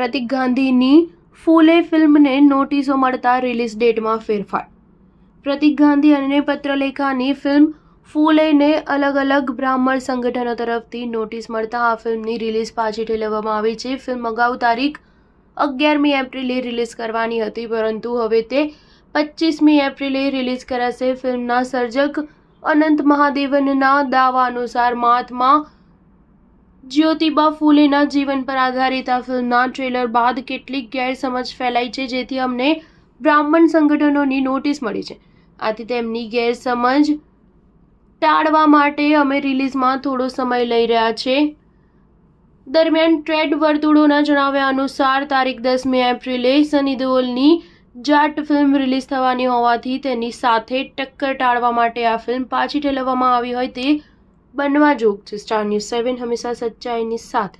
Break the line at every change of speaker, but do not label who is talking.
પ્રતીક ગાંધીની ફૂલે ફિલ્મને નોટિસો મળતા રિલીઝ ડેટમાં ફેરફાર. પ્રતીક ગાંધી અને પત્રલેખાની ફિલ્મ ફૂલેને અલગ અલગ બ્રાહ્મણ સંગઠનો તરફથી નોટિસ મળતા આ ફિલ્મની રિલીઝ પાછી ઠેલવવામાં આવી છે. ફિલ્મ અગાઉ તારીખ 11મી એપ્રિલે રિલીઝ કરવાની હતી, પરંતુ હવે તે 25મી એપ્રિલે રિલીઝ કરાશે. ફિલ્મના સર્જક અનંત મહાદેવનના દાવા અનુસાર મહાત્મા જ્યોતિબા ફૂલેના જીવન પર આધારિત આ ફિલ્મના ટ્રેલર બાદ કેટલીક ગેરસમજ ફેલાઈ છે, જેથી અમને બ્રાહ્મણ સંગઠનોની નોટિસ મળી છે. આથી તેમની ગેરસમજ ટાળવા માટે અમે રિલીઝમાં થોડો સમય લઈ રહ્યા છે. દરમિયાન ટ્રેડ વર્તુળોના જણાવ્યા અનુસાર તારીખ 10મી એપ્રિલે સની દેઓલની જાટ ફિલ્મ રિલીઝ થવાની હોવાથી તેની સાથે ટક્કર ટાળવા માટે આ ફિલ્મ પાછી ઠેલવવામાં આવી હોય તે બનવા જોગ છે. સ્ટાર ન્યૂઝ 7 હંમેશા સચ્ચાઈની સાથે.